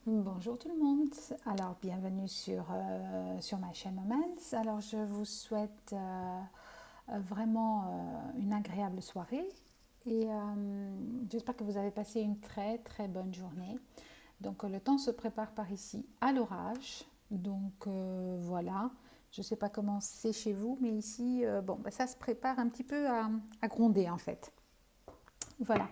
Bonjour tout le monde, alors bienvenue sur ma chaîne Moments. Alors je vous souhaite vraiment une agréable soirée et j'espère que vous avez passé une très très bonne journée. Donc le temps se prépare par ici à l'orage, donc voilà, je ne sais pas comment c'est chez vous, mais ici bon, ça se prépare un petit peu à gronder en fait. Voilà,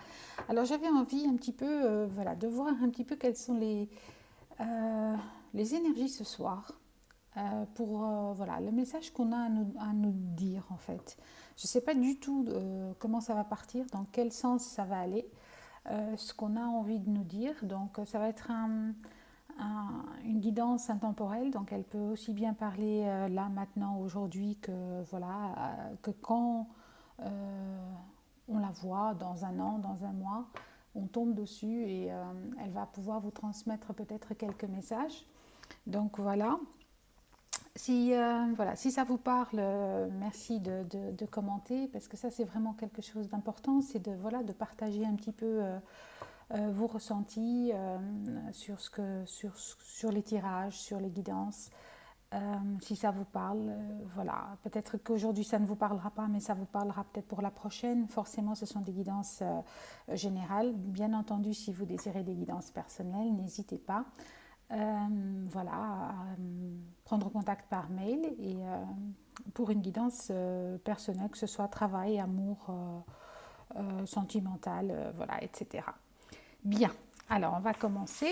alors j'avais envie un petit peu voilà, de voir un petit peu quelles sont euh, les énergies ce soir pour voilà, le message qu'on a à nous dire en fait. Je ne sais pas du tout comment ça va partir, dans quel sens ça va aller, ce qu'on a envie de nous dire. Donc ça va être une guidance intemporelle, donc elle peut aussi bien parler là, maintenant, aujourd'hui, que, voilà, que quand on la voit dans un an, dans un mois, on tombe dessus et elle va pouvoir vous transmettre peut-être quelques messages. Donc voilà, voilà, si ça vous parle, merci de commenter parce que ça c'est vraiment quelque chose d'important, c'est de, voilà, de partager un petit peu vos ressentis sur les tirages, sur les guidances. Si ça vous parle, voilà, peut-être qu'aujourd'hui ça ne vous parlera pas, mais ça vous parlera peut-être pour la prochaine. Forcément, ce sont des guidances générales. Bien entendu, si vous désirez des guidances personnelles, n'hésitez pas. Voilà, à prendre contact par mail et pour une guidance personnelle, que ce soit travail, amour, sentimental, voilà, etc. Bien, alors on va commencer.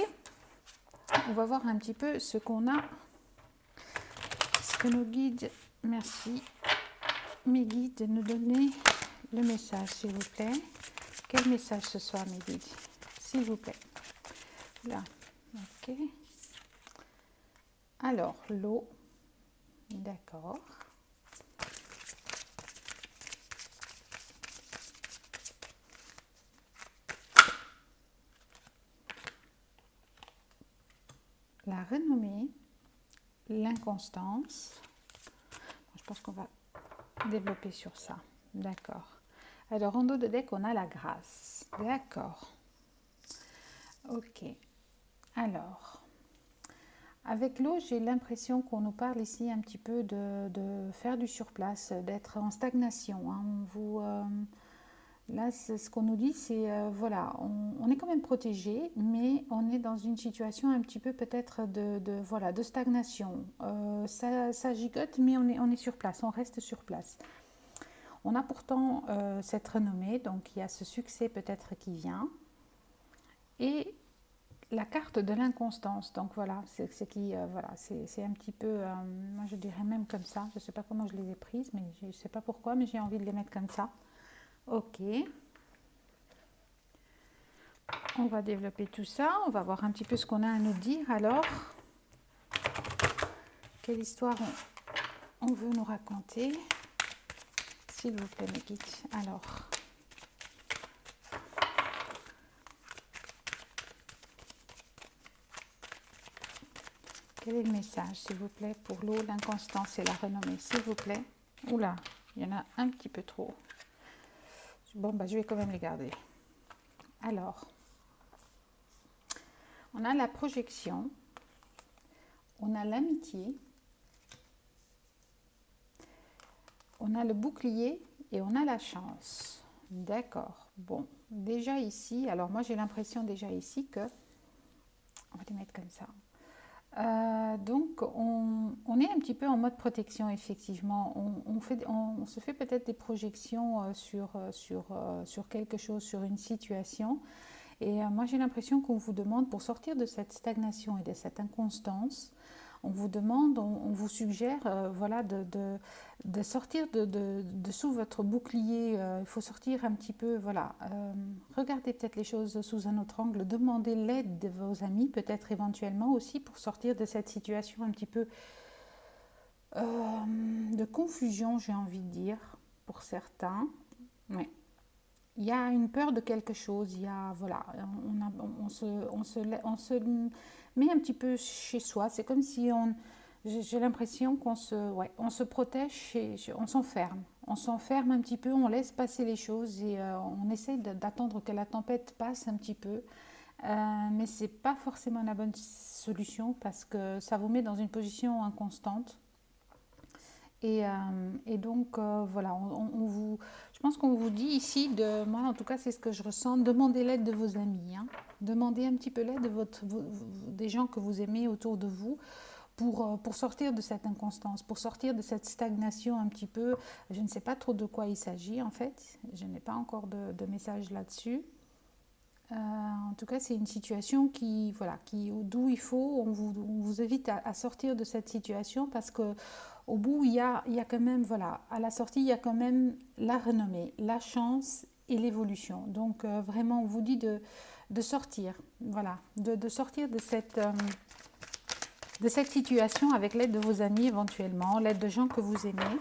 On va voir un petit peu ce qu'on a, ce que nos guides, merci, mes guides, de nous donner le message, s'il vous plaît. Quel message ce soir, mes guides, s'il vous plaît. Là, ok. Alors, l'eau, d'accord. La renommée, l'inconstance. Je pense qu'on va développer sur ça. D'accord. Alors, en dos de deck, on a la grâce. D'accord. Ok. Alors, avec l'eau, j'ai l'impression qu'on nous parle ici un petit peu de faire du surplace, d'être en stagnation. Hein. Là, ce qu'on nous dit, c'est voilà, on est quand même protégé, mais on est dans une situation un petit peu peut-être voilà, de stagnation. Ça gigote, mais on est sur place, on reste sur place. On a pourtant cette renommée, donc il y a ce succès peut-être qui vient. Et la carte de l'inconstance, donc voilà, voilà, c'est un petit peu, moi je dirais même comme ça, je ne sais pas comment je les ai prises, mais je ne sais pas pourquoi, mais j'ai envie de les mettre comme ça. Ok, on va développer tout ça, on va voir un petit peu ce qu'on a à nous dire. Alors, quelle histoire on veut nous raconter, s'il vous plaît, mes guides. Alors, quel est le message, s'il vous plaît, pour l'eau, l'inconstance et la renommée, s'il vous plaît. Oula, il y en a un petit peu trop. Bon, bah, je vais quand même les garder. Alors, on a la projection, on a l'amitié, on a le bouclier et on a la chance. D'accord. Bon, déjà ici, alors moi j'ai l'impression déjà ici que, on va les mettre comme ça. Donc on est un petit peu en mode protection, effectivement. On se fait peut-être des projections sur quelque chose, sur une situation. Et moi j'ai l'impression qu'on vous demande, pour sortir de cette stagnation et de cette inconstance, on vous demande, on vous suggère voilà, de sortir de sous votre bouclier. Il faut sortir un petit peu, voilà, regardez peut-être les choses sous un autre angle, demandez l'aide de vos amis, peut-être éventuellement aussi, pour sortir de cette situation un petit peu de confusion, j'ai envie de dire, pour certains. Ouais. Il y a une peur de quelque chose, il y a, voilà, on se met un petit peu chez soi. C'est comme si j'ai l'impression ouais, on se protège, on s'enferme un petit peu, on laisse passer les choses et on essaie d'attendre que la tempête passe un petit peu. mais ce n'est pas forcément la bonne solution parce que ça vous met dans une position inconstante. Et donc, voilà, je pense qu'on vous dit ici, moi en tout cas, c'est ce que je ressens, demandez l'aide de vos amis. Hein. Demandez un petit peu l'aide des gens que vous aimez autour de vous pour sortir de cette inconstance, pour sortir de cette stagnation un petit peu. Je ne sais pas trop de quoi il s'agit en fait. Je n'ai pas encore de message là-dessus. En tout cas, c'est une situation d'où on vous invite à sortir de cette situation parce que au bout, il y a quand même, voilà, à la sortie, il y a quand même la renommée, la chance et l'évolution. Donc, vraiment, on vous dit de sortir, voilà, de sortir de cette situation avec l'aide de vos amis éventuellement, l'aide de gens que vous aimez.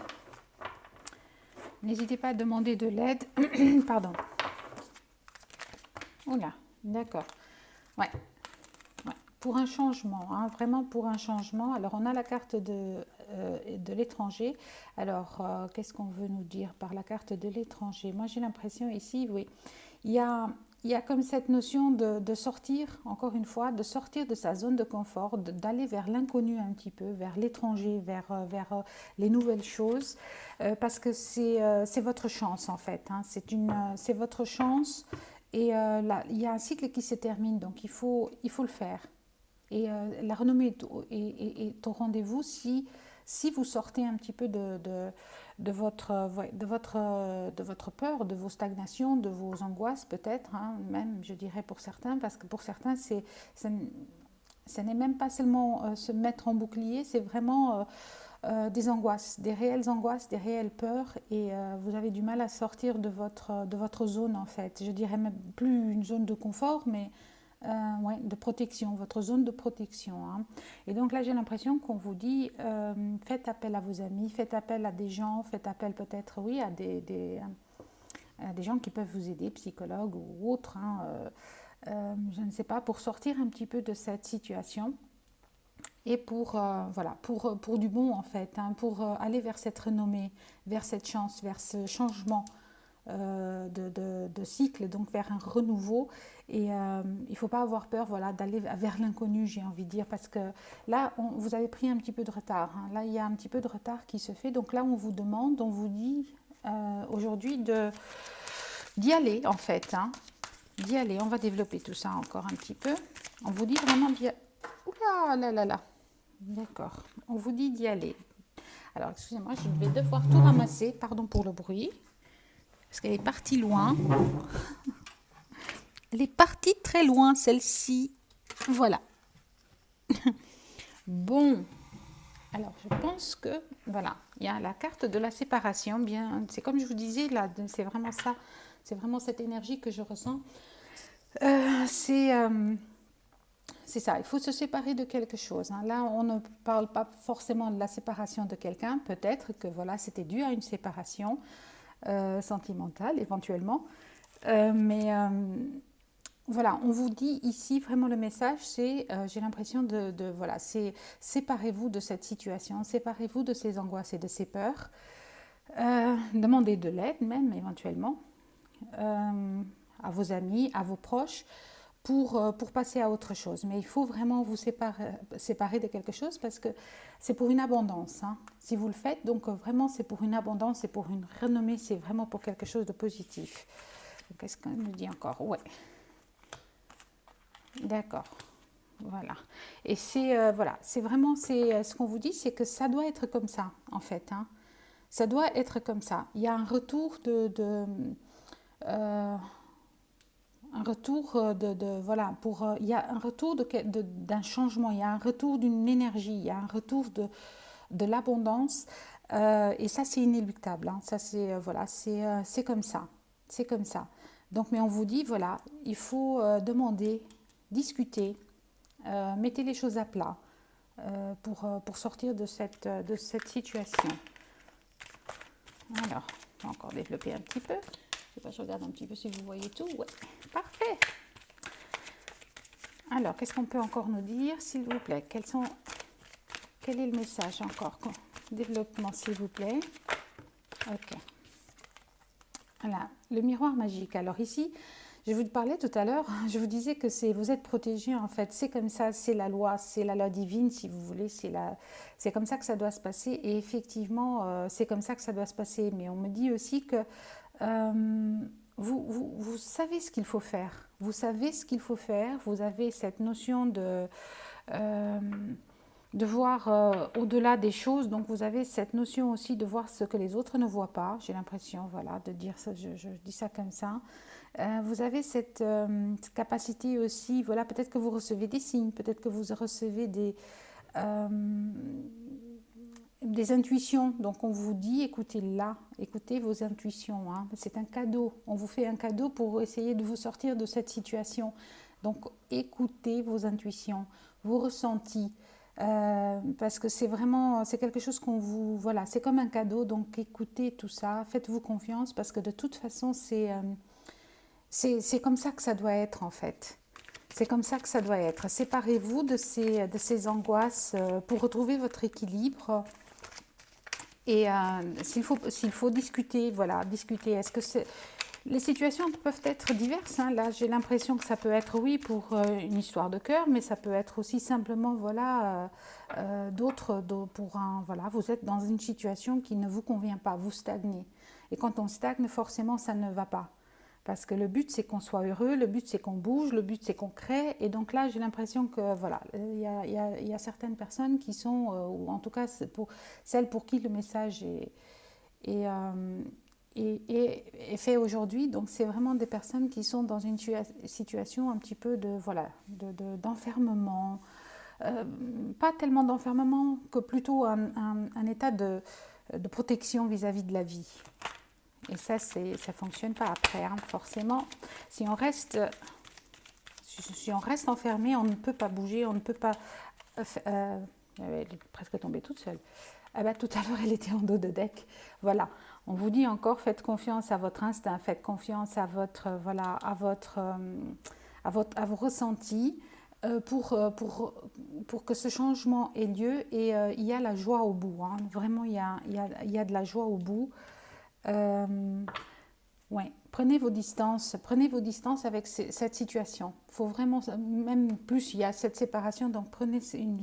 N'hésitez pas à demander de l'aide. Pardon. Oula, d'accord. Ouais. Ouais. Pour un changement, hein, vraiment pour un changement. Alors, on a la carte de l'étranger. Alors, qu'est-ce qu'on veut nous dire par la carte de l'étranger? Moi, j'ai l'impression ici, oui, il y a comme cette notion de sortir, encore une fois, de sortir de sa zone de confort, d'aller vers l'inconnu un petit peu, vers l'étranger, vers les nouvelles choses, parce que c'est votre chance en fait. Hein, c'est votre chance. Et là, il y a un cycle qui se termine, donc il faut le faire. Et la renommée est au rendez-vous si vous sortez un petit peu de votre peur, de vos stagnations, de vos angoisses peut-être, hein, même je dirais pour certains, parce que pour certains, ce n'est même pas seulement se mettre en bouclier, c'est vraiment des angoisses, des réelles peurs, et vous avez du mal à sortir de votre zone en fait. Je dirais même plus une zone de confort, mais ouais, de protection, votre zone de protection. Hein. Et donc là, j'ai l'impression qu'on vous dit, faites appel à vos amis, faites appel à des gens, faites appel peut-être, oui, à des gens qui peuvent vous aider, psychologues ou autres, hein, je ne sais pas, pour sortir un petit peu de cette situation. Et voilà, pour du bon en fait, hein, pour aller vers cette renommée, vers cette chance, vers ce changement de cycle, donc vers un renouveau. Et il ne faut pas avoir peur, voilà, d'aller vers l'inconnu, j'ai envie de dire, parce que là, vous avez pris un petit peu de retard. Hein. Là, il y a un petit peu de retard qui se fait. Donc là, on vous demande, on vous dit aujourd'hui d'y aller, en fait. Hein. D'y aller. On va développer tout ça encore un petit peu. On vous dit vraiment d'y aller. Oula, là, là, là. D'accord. On vous dit d'y aller. Alors, excusez-moi, je vais devoir tout ramasser. Pardon pour le bruit. Parce qu'elle est partie loin. Elle est partie très loin, celle-ci. Voilà. Bon. Alors, je pense que, voilà, il y a la carte de la séparation. Bien, c'est comme je vous disais, là, c'est vraiment ça. C'est vraiment cette énergie que je ressens. C'est ça, il faut se séparer de quelque chose. Hein. Là, on ne parle pas forcément de la séparation de quelqu'un. Peut-être que voilà, c'était dû à une séparation sentimentale, éventuellement. Mais voilà, on vous dit ici, vraiment le message, c'est, j'ai l'impression voilà, c'est séparez-vous de cette situation, séparez-vous de ces angoisses et de ces peurs. Demandez de l'aide même, éventuellement, à vos amis, à vos proches, pour passer à autre chose. Mais il faut vraiment vous séparer de quelque chose parce que c'est pour une abondance. Hein. Si vous le faites, donc vraiment c'est pour une abondance, c'est pour une renommée, c'est vraiment pour quelque chose de positif. Qu'est-ce qu'on nous dit encore? Ouais. D'accord. Voilà. Et voilà, c'est vraiment, ce qu'on vous dit, c'est que ça doit être comme ça, en fait. Hein. Ça doit être comme ça. Il y a un retour un retour voilà, il y a un retour d'un changement, il y a un retour d'une énergie, il y a un retour de l'abondance, et ça c'est inéluctable, hein. Ça c'est voilà, c'est comme ça, c'est comme ça. Donc, mais on vous dit voilà, il faut demander, discuter, mettez les choses à plat pour sortir de cette situation. Alors, on va encore développer un petit peu. Je regarde un petit peu si vous voyez tout. Ouais, parfait. Alors, qu'est-ce qu'on peut encore nous dire, s'il vous plaît? Quel est le message encore? Développement, s'il vous plaît. Ok. Voilà, le miroir magique. Alors ici, je vous parlais tout à l'heure, je vous disais que vous êtes protégé en fait, c'est comme ça, c'est la loi divine si vous voulez, c'est comme ça que ça doit se passer et effectivement c'est comme ça que ça doit se passer. Mais on me dit aussi que euh, vous savez ce qu'il faut faire, vous savez ce qu'il faut faire, vous avez cette notion euh, de voir au-delà des choses. Donc vous avez cette notion aussi de voir ce que les autres ne voient pas. J'ai l'impression, voilà, de dire ça, je dis ça comme ça. Vous avez cette capacité aussi, voilà, peut-être que vous recevez des signes, peut-être que vous recevez euh, des intuitions. Donc on vous dit, écoutez là, écoutez vos intuitions. Hein. C'est un cadeau. On vous fait un cadeau pour essayer de vous sortir de cette situation. Donc écoutez vos intuitions, vos ressentis. Parce que c'est quelque chose qu'on vous, voilà, c'est comme un cadeau. Donc écoutez tout ça, faites-vous confiance parce que de toute façon c'est comme ça que ça doit être en fait. C'est comme ça que ça doit être. Séparez-vous de ces angoisses pour retrouver votre équilibre. Et s'il faut discuter, voilà, discuter. Est-ce que les situations peuvent être diverses. Hein. Là, j'ai l'impression que ça peut être, oui, pour une histoire de cœur, mais ça peut être aussi simplement, voilà, voilà, vous êtes dans une situation qui ne vous convient pas, vous stagnez. Et quand on stagne, forcément, ça ne va pas. Parce que le but, c'est qu'on soit heureux, le but, c'est qu'on bouge, le but, c'est qu'on crée. Et donc là, j'ai l'impression que, voilà, il y a certaines personnes qui sont, ou en tout cas, celles pour qui le message est, euh, est fait aujourd'hui. Donc, c'est vraiment des personnes qui sont dans une situation un petit peu voilà, d'enfermement. Pas tellement d'enfermement que plutôt un état de protection vis-à-vis de la vie. Et ça ne fonctionne pas après, hein, forcément. Si on reste enfermé, on ne peut pas bouger, on ne peut pas... elle est presque tombée toute seule. Ah bah, tout à l'heure, elle était en dos de deck. Voilà. On vous dit encore, faites confiance à votre instinct, faites confiance à voilà, à vos ressentis pour que ce changement ait lieu. Et il y a la joie au bout. Hein. Vraiment, il y a de la joie au bout. Ouais, prenez vos distances avec cette situation. Il faut vraiment, même plus, il y a cette séparation, donc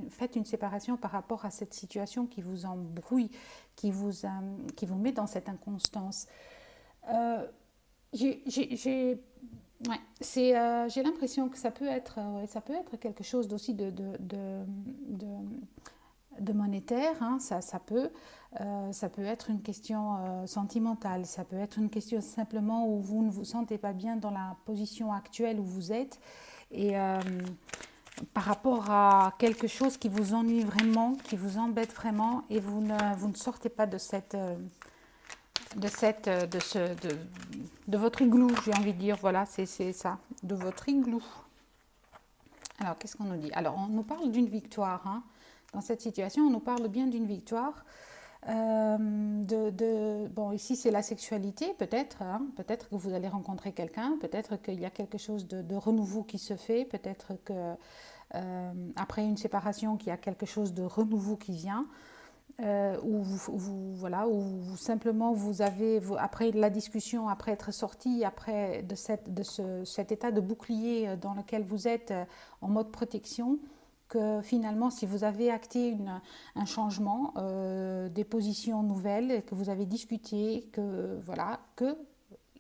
faites une séparation par rapport à cette situation qui vous embrouille, qui vous met dans cette inconstance. Euh, j'ai l'impression que ça peut être quelque chose aussi de monétaire, hein, ça peut être une question sentimentale, ça peut être une question simplement où vous ne vous sentez pas bien dans la position actuelle où vous êtes et par rapport à quelque chose qui vous ennuie vraiment, qui vous embête vraiment et vous ne sortez pas de votre igloo, j'ai envie de dire, voilà, c'est ça, de votre igloo. Alors, qu'est-ce qu'on nous dit? Alors, on nous parle d'une victoire, hein. Dans cette situation, on nous parle bien d'une victoire. Bon, ici, c'est la sexualité, peut-être. Hein, peut-être que vous allez rencontrer quelqu'un. Peut-être qu'il y a quelque chose de renouveau qui se fait. Peut-être que après une séparation, qu'il y a quelque chose de renouveau qui vient. Voilà, où simplement après la discussion, après être sorti, après cet état de bouclier dans lequel vous êtes en mode protection, que finalement, si vous avez acté un changement, des positions nouvelles, que vous avez discuté, que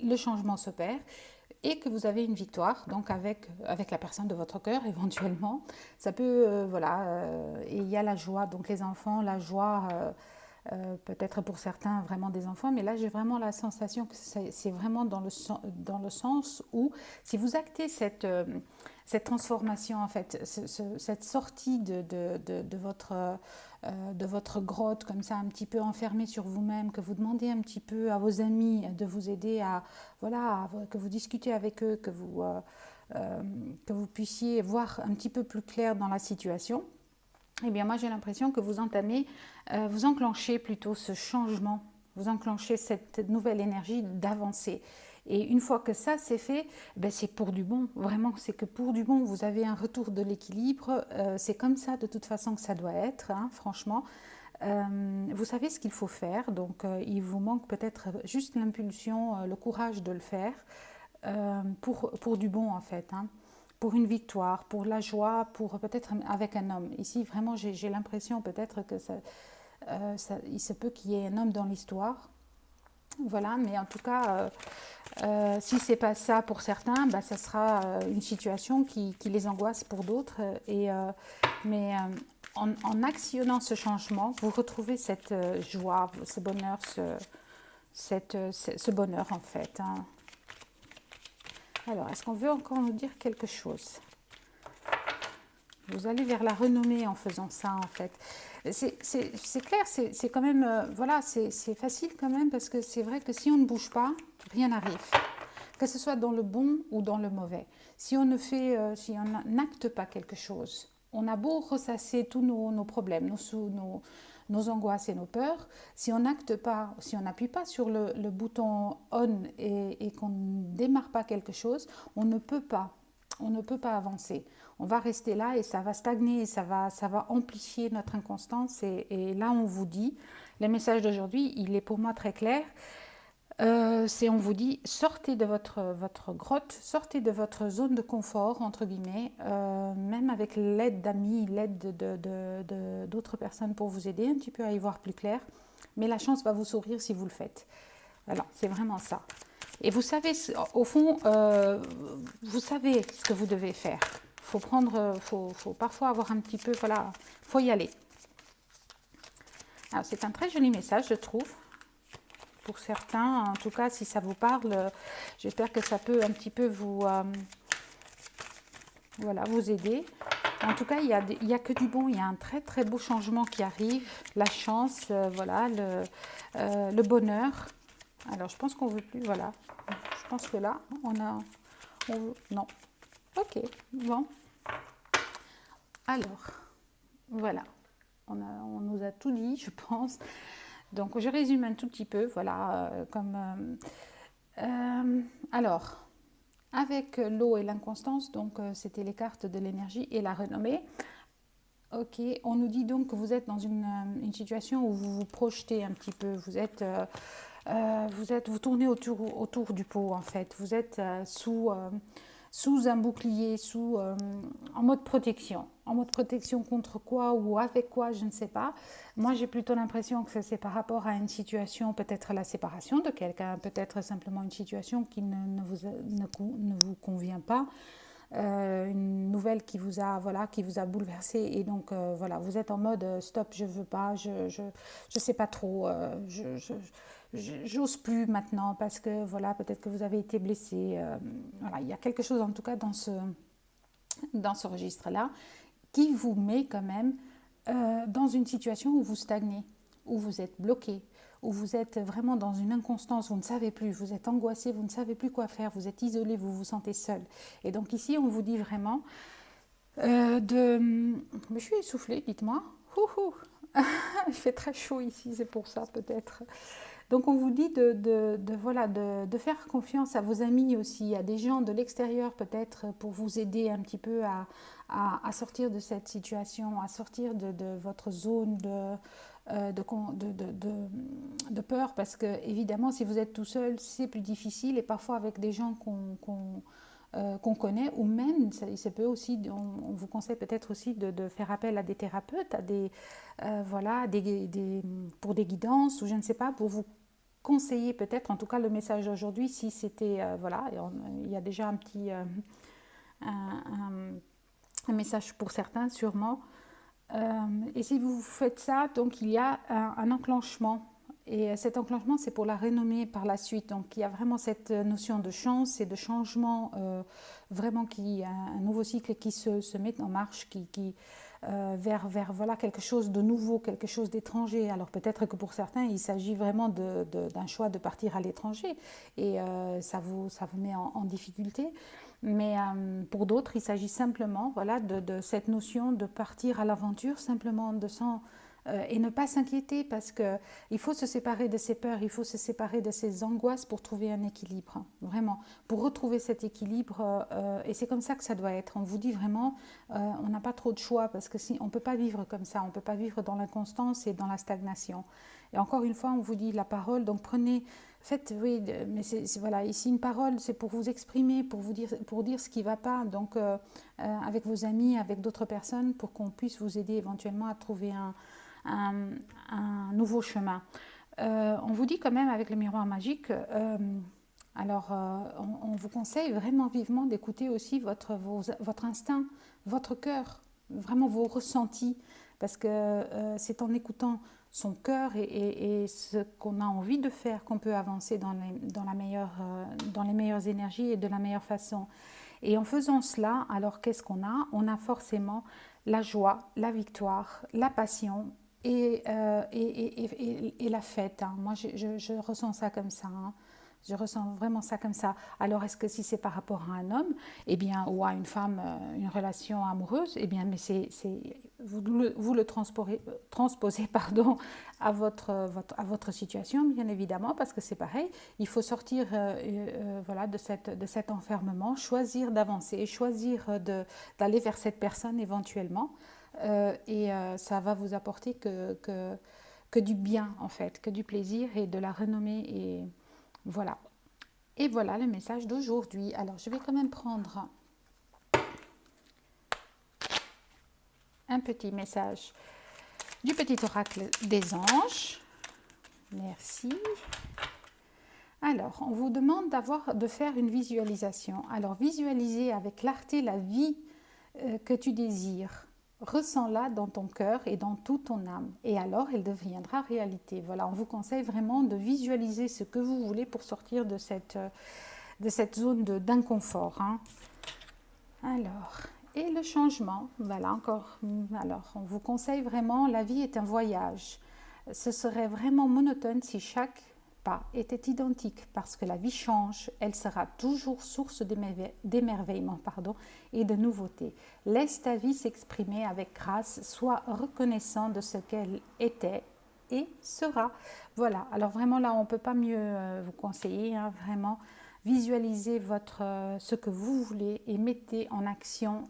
le changement s'opère et que vous avez une victoire, donc avec la personne de votre cœur éventuellement. Ça peut, et il y a la joie, donc les enfants, la joie, peut-être pour certains vraiment des enfants, mais là j'ai vraiment la sensation que c'est vraiment dans le sens où si vous actez cette transformation, en fait, cette sortie de votre grotte, comme ça, un petit peu enfermée sur vous-même, que vous demandez un petit peu à vos amis de vous aider que vous discutez avec eux, que vous puissiez voir un petit peu plus clair dans la situation. Eh bien, moi, j'ai l'impression que vous enclenchez plutôt ce changement, vous enclenchez cette nouvelle énergie d'avancer. Et une fois que ça c'est fait, ben c'est pour du bon, vraiment c'est que pour du bon, vous avez un retour de l'équilibre, c'est comme ça de toute façon que ça doit être, hein, franchement. Vous savez ce qu'il faut faire, donc il vous manque peut-être juste l'impulsion, le courage de le faire. pour du bon en fait, hein, pour une victoire, pour la joie, pour peut-être avec un homme. Ici, vraiment, j'ai l'impression peut-être que il se peut qu'il y ait un homme dans l'histoire. Voilà, mais en tout cas, si c'est pas ça pour certains, bah, ça sera une situation qui les angoisse pour d'autres. Mais en actionnant ce changement, vous retrouvez cette joie, ce bonheur, ce bonheur en fait, hein. Alors, est-ce qu'on veut encore nous dire quelque chose? Vous allez vers la renommée en faisant ça, en fait. C'est clair, c'est quand même, voilà, c'est facile quand même, parce que c'est vrai que si on ne bouge pas, rien n'arrive. Que ce soit dans le bon ou dans le mauvais. Si on si on n'acte pas quelque chose, on a beau ressasser tous nos problèmes, nos angoisses et nos peurs, si on n'acte pas, si on n'appuie pas sur le bouton on et qu'on ne démarre pas quelque chose, on ne peut pas avancer. On va rester là et ça va stagner, et ça va amplifier notre inconstance. Et là, on vous dit, le message d'aujourd'hui, il est pour moi très clair. On vous dit, sortez de votre grotte, sortez de votre zone de confort, entre guillemets, même avec l'aide d'amis, l'aide d'autres personnes pour vous aider un petit peu à y voir plus clair. Mais la chance va vous sourire si vous le faites. Voilà, c'est vraiment ça. Et vous savez, au fond, vous savez ce que vous devez faire. Faut parfois avoir un petit peu, voilà, faut y aller. Alors, c'est un très joli message, je trouve. Pour certains, en tout cas, si ça vous parle, j'espère que ça peut un petit peu vous aider. En tout cas, il y a que du bon, il y a un très très beau changement qui arrive, la chance, le bonheur. Alors, je pense qu'on ne veut plus, voilà. Je pense que là, non. Ok, bon. Alors, voilà. On nous a tout dit, je pense. Donc, je résume un tout petit peu, voilà, alors, avec l'eau et l'inconstance, donc c'était les cartes de l'énergie et la renommée. Ok, on nous dit donc que vous êtes dans une situation où vous vous projetez un petit peu, vous tournez autour du pot en fait, vous êtes sous un bouclier, en mode protection. En mode protection contre quoi ou avec quoi, je ne sais pas. Moi, j'ai plutôt l'impression que c'est par rapport à une situation, peut-être la séparation de quelqu'un, peut-être simplement une situation qui ne vous convient pas. Une nouvelle qui vous a bouleversé et donc voilà, vous êtes en mode stop, je veux pas, je sais pas trop, j'ose plus maintenant parce que voilà, peut-être que vous avez été blessé, voilà, il y a quelque chose en tout cas dans ce registre-là qui vous met quand même dans une situation où vous stagnez, où vous êtes bloqué, où vous êtes vraiment dans une inconstance, vous ne savez plus, vous êtes angoissé, vous ne savez plus quoi faire, vous êtes isolé, vous vous sentez seul. Et donc ici, on vous dit vraiment je suis essoufflée, dites-moi. Il fait très chaud ici, c'est pour ça peut-être. Donc on vous dit de faire confiance à vos amis aussi, à des gens de l'extérieur peut-être pour vous aider un petit peu à sortir de cette situation, à sortir de votre zone de peur, parce que évidemment si vous êtes tout seul c'est plus difficile, et parfois avec des gens qu'on connaît, ou même ça peut aussi, on vous conseille peut-être aussi de faire appel à des thérapeutes, pour des guidances, ou je ne sais pas, pour vous conseiller peut-être, en tout cas le message d'aujourd'hui, si c'était, il y a déjà un petit un message pour certains sûrement. Et si vous faites ça, donc il y a un enclenchement. Et cet enclenchement, c'est pour la renommée par la suite. Donc il y a vraiment cette notion de chance et de changement, vraiment un nouveau cycle qui se met en marche, vers voilà, quelque chose de nouveau, quelque chose d'étranger. Alors peut-être que pour certains, il s'agit vraiment d'un choix de partir à l'étranger, et ça vous met en difficulté. Mais pour d'autres, il s'agit simplement, voilà, de cette notion de partir à l'aventure, simplement et ne pas s'inquiéter, parce qu'il faut se séparer de ses peurs, il faut se séparer de ses angoisses pour trouver un équilibre, hein, vraiment, pour retrouver cet équilibre, et c'est comme ça que ça doit être. On vous dit vraiment, on n'a pas trop de choix, parce que on ne peut pas vivre comme ça, on ne peut pas vivre dans l'inconstance et dans la stagnation. Et encore une fois, on vous dit la parole, donc prenez, faites, oui, mais voilà, ici une parole, c'est pour vous exprimer, pour dire ce qui ne va pas, donc avec vos amis, avec d'autres personnes, pour qu'on puisse vous aider éventuellement à trouver un, un nouveau chemin. On vous dit quand même avec le miroir magique, alors on vous conseille vraiment vivement d'écouter aussi votre instinct, votre cœur, vraiment vos ressentis, parce que c'est en écoutant son cœur et ce qu'on a envie de faire qu'on peut avancer dans les meilleures énergies et de la meilleure façon. Et en faisant cela, alors qu'est-ce qu'on a? On a forcément la joie, la victoire, la passion et la fête. Hein. Moi, je ressens ça comme ça. Hein. Je ressens vraiment ça comme ça. Alors, est-ce que si c'est par rapport à un homme, eh bien, ou à une femme, une relation amoureuse, eh bien, mais vous le transposez pardon, à votre situation, bien évidemment, parce que c'est pareil. Il faut sortir voilà, de cet enfermement, choisir d'avancer, choisir d'aller vers cette personne éventuellement. Ça va vous apporter que du bien, en fait, que du plaisir et de la renommée. Et voilà. Et voilà le message d'aujourd'hui. Alors, je vais quand même prendre un petit message du petit oracle des anges. Merci. Alors, on vous demande de faire une visualisation. Alors, visualisez avec clarté la vie que tu désires. Ressens-la dans ton cœur et dans toute ton âme. Et alors, elle deviendra réalité. Voilà, on vous conseille vraiment de visualiser ce que vous voulez pour sortir de cette zone d'inconfort. Hein. Alors, et le changement, voilà encore. Alors, on vous conseille vraiment, la vie est un voyage. Ce serait vraiment monotone si chaque pas était identique parce que la vie change, elle sera toujours source d'émerveillement et de nouveautés. Laisse ta vie s'exprimer avec grâce, sois reconnaissant de ce qu'elle était et sera. Voilà, alors vraiment là, on ne peut pas mieux vous conseiller, hein, vraiment. Visualisez ce que vous voulez et mettez en action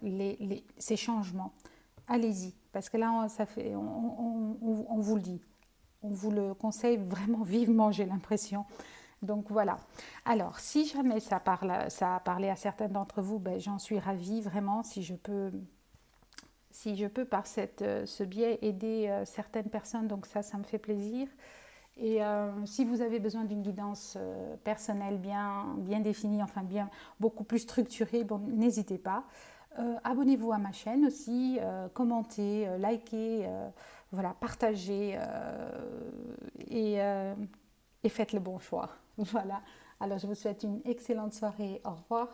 ces changements. Allez-y, parce que là, on vous le dit. On vous le conseille vraiment vivement, j'ai l'impression. Donc voilà. Alors, si jamais ça a parlé à certains d'entre vous, ben, j'en suis ravie vraiment si je peux par ce biais aider certaines personnes. Donc ça me fait plaisir. Et si vous avez besoin d'une guidance personnelle bien définie, enfin beaucoup plus structurée, bon, n'hésitez pas. Abonnez-vous à ma chaîne aussi, commentez, likez, voilà, partagez et faites le bon choix. Voilà. Alors je vous souhaite une excellente soirée. Au revoir.